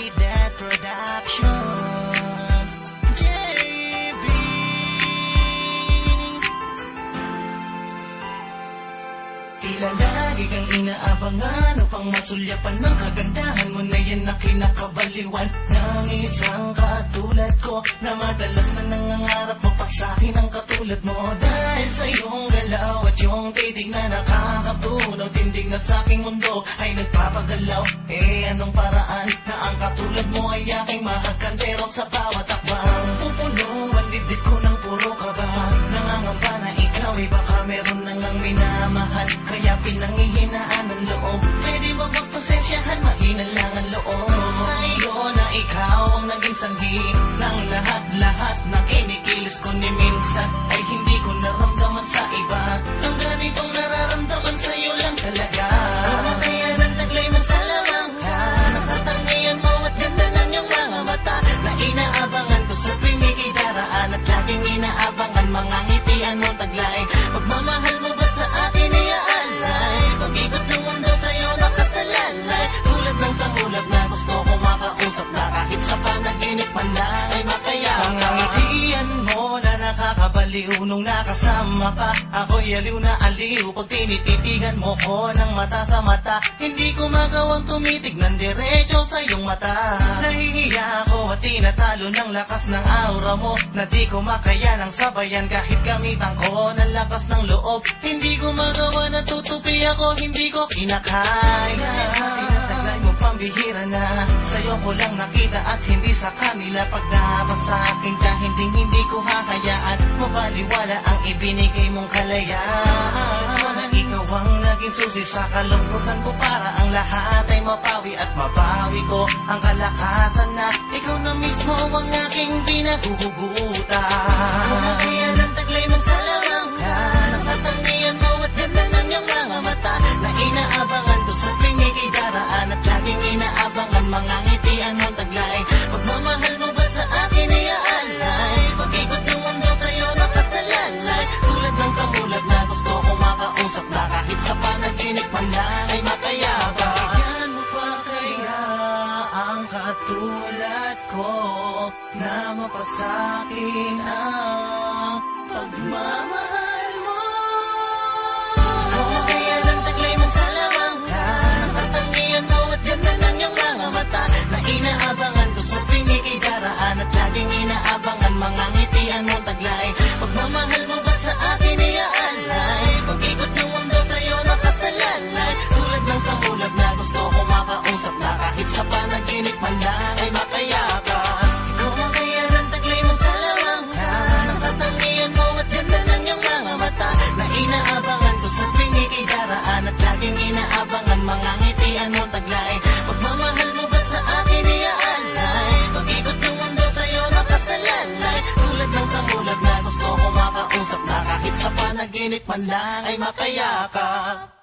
Dead Productions, JB. Tila lagi kang inaabangan upang masulyapan ng kagandahan mo na yan na kinakabaliwan ng isang katulad ko na madalas na nangangarap mapasakin ang katulad mo. Dahil sa iyong galaw at yung titig na nakakatunaw, tindig na sa aking mundo ay nagpapagalaw. Anong paraan na ang katulad mo ay aking mahagkandero sa bawat akbang pupuno ang dibdib ko ng puro kaba. Nangangamba na ikaw ay baka meron nang ang minamahal, kaya pinangihinaan ng loob. Pwede mo magpasensyahan, mahina lang ang loob. Sa iyo na ikaw ang naging sanhi ng lahat-lahat na kinikilos ko ni minsan ay hindi ko naramdaman sa iba. Ang ganitong nararamdaman sa iyo lang talaga. Kumakayan ang taglay mo sa lamang ka, nakatangian mo at ganda ng iyong mga mata na inaabangan ko sa pinikidaraan at laging inaabangan mga ngitian mo taglay. Pagmamahal mo ba sa akin iaalay? Pag-ikot ng mundo sa'yo nakasalalay, tulad ng samulab na gusto ko makausap na kahit sa panaginip man lang ay makayakap. Ang ngitian mo na nakakabaliw nung nakasama ka, ako'y aliw na aliw pag tinititigan mo ko ng mata sa mata. Hindi ko magawang tumitig ng diretso sa iyong mata. Nahihiya ako at tinatalo ng lakas ng aura mo na di ko makaya ng sabayan kahit gamitan ko ng lakas ng loob. Hindi ko magawa na tutupi ako, hindi ko kinakaya. Tinataglay mo pambihira na, sa'yo ko lang nakita at hindi sa kanila. Pag nahabang sa akin ka, hindi ko hakayaan mabaliwala ang ibinigay mong kalayaan. Na ikaw ang naging susi sa kalungkutan ko para ang lahat ay mapawi at mabawi ko ang kalakasan na ikaw na mismo ang aking pinagugutan. Kumakayan ang taglay mo sa lamang ka, nakatangian mo at ganda ng iyong mga mata na inaabangan ko sa pinikidaraan at laging inaabangan mga ngitian mong taglay. Pagmamahal mo ba sa akin iaalay? Pag-ikot ng mundo sa'yo nakasalalay, tulad ng samulab na gusto ko makausap na kahit sa panaginip man lang ay makayakap. Bigyan mo pa kaya ang katulad ko na mapasakin ang pagmamahal mo? Kumakayan ang taglay mo sa lamang ka, nakatangian mo at ganda ng iyong mga mata na inaabangan ko sa pinikidaraan at laging inaabangan mga ngitian mo taglay. Pagmamahal mo ba sa akin iaalay? Pag-ikot ng mundo sa'yo nakasalalay, tulad ng samulab na gusto ko makausap na kahit sa panaginip man lang ay makayakap. Kumakayan ang taglay mo sa lamang ka, nakatangian mo at ganda ng iyong mga mata na inaabangan ko sa pinikidaraan at laging inaabangan mga ngitian mo taglay. Pagmamahal mo ba sa akin iaalay? Pag-ikot ng mundo sa'yo nakasalalay, tulad ng samulab na gusto ko makausap na kahit sa panaginip man lang ay makayakap.